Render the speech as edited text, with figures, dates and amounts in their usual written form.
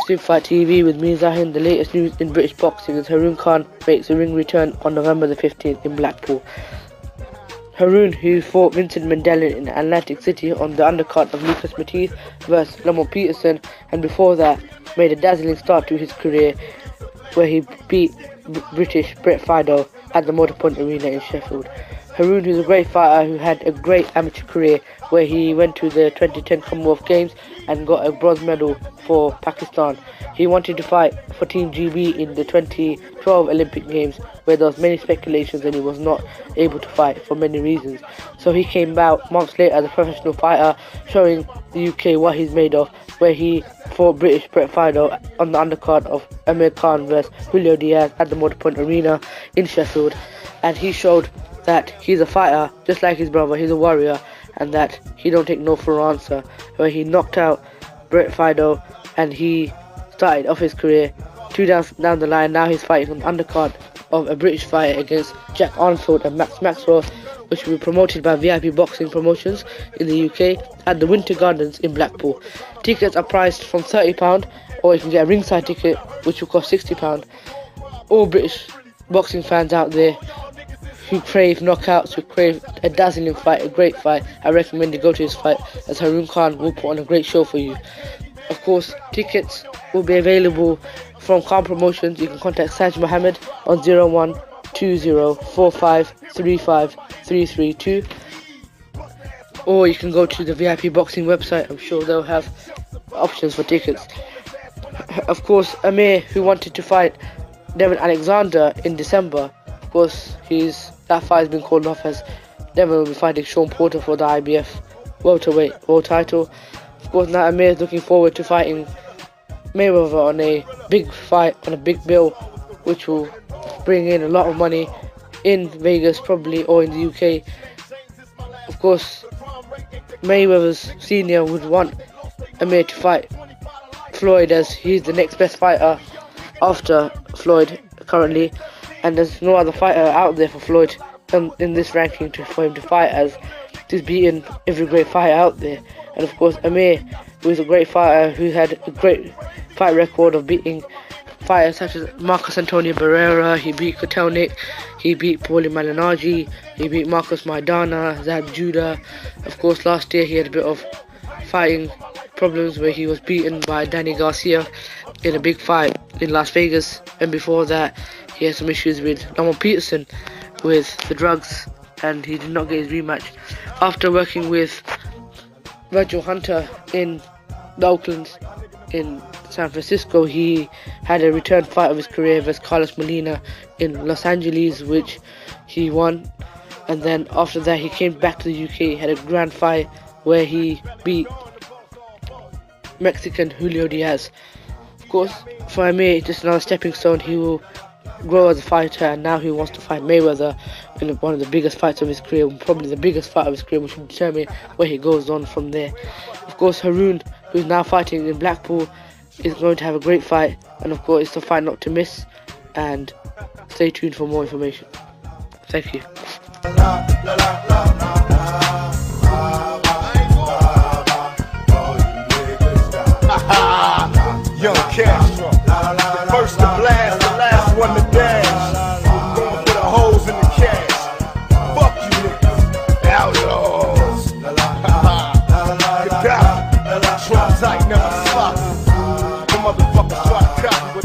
Superfight TV with me, Zahin. The latest news in British boxing is Haroon Khan makes a ring return on November the 15th in Blackpool. Haroon, who fought Vincent Mandela in Atlantic City on the undercard of Lucas Matisse vs Lamont Peterson, and before that made a dazzling start to his career where he beat British Brett Fido at the Motorpoint Arena in Sheffield. Haroon, who's a great fighter who had a great amateur career where he went to the 2010 Commonwealth Games and got a bronze medal for Pakistan. He wanted to fight for Team GB in the 2012 Olympic Games where there was many speculations and he was not able to fight for many reasons. So he came out months later as a professional fighter, showing the UK what he's made of, where he fought British Brett Fido on the undercard of Amir vs Julio Diaz at the Motorpoint Arena in Sheffield, and he showed that he's a fighter just like his brother. He's a warrior, and that he don't take no for an answer, where he knocked out Brett Fido and he started off his career 2 down the line. Now he's fighting on the undercard of a British fight against Jack Arnfield and Max Maxwell, which will be promoted by VIP Boxing Promotions in the UK at the Winter Gardens in Blackpool. Tickets are priced from £30, or you can get a ringside ticket which will cost £60. All British boxing fans out there who crave knockouts, who crave a dazzling fight, a great fight, I recommend you go to his fight, as Haroon Khan will put on a great show for you. Of course, tickets will be available from Khan Promotions. You can contact Saj Mohammed on 012045353332, or you can go to the VIP Boxing website. I'm sure they'll have options for tickets. Of course, Amir, who wanted to fight Devon Alexander in December, of course, that fight has been called off, as Devon will be fighting Sean Porter for the IBF welterweight world title. Of course, now Amir is looking forward to fighting Mayweather on a big fight, on a big bill, which will bring in a lot of money in Vegas probably, or in the UK. Of course, Mayweather's senior would want Amir to fight Floyd, as he's the next best fighter after Floyd currently, and there's no other fighter out there for Floyd in this ranking for him to fight, as he's beaten every great fighter out there. And of course, Amir, who is a great fighter, who had a great fight record of beating fighters such as Marcus Antonio Barrera. He beat Kotelnik, he beat Paulie Malignaggi, he beat Marcus Maidana, Zab Judah. Of course, last year he had a bit of fighting problems where he was beaten by Danny Garcia in a big fight in Las Vegas, and before that he had some issues with Lamont Peterson with the drugs, and he did not get his rematch. After working with Virgil Hunter in the Oaklands in San Francisco, he had a return fight of his career versus Carlos Molina in Los Angeles, which he won. And then after that he came back to the UK, had a grand fight where he beat Mexican Julio Diaz. Of course, for Amir, just another stepping stone. He will grow as a fighter, and now he wants to fight Mayweather in one of the biggest fights of his career, probably the biggest fight of his career, which will determine where he goes on from there. Of course, Haroon, who's now fighting in Blackpool, is going to have a great fight, and of course it's a fight not to miss, and stay tuned for more information. Thank you. Young Castro, the first to blast, the last one to dash. Going for the holes in the cash. Fuck you niggas, outlaws. Get down, Trump tight, never sloppy. The motherfuckers try to copy, but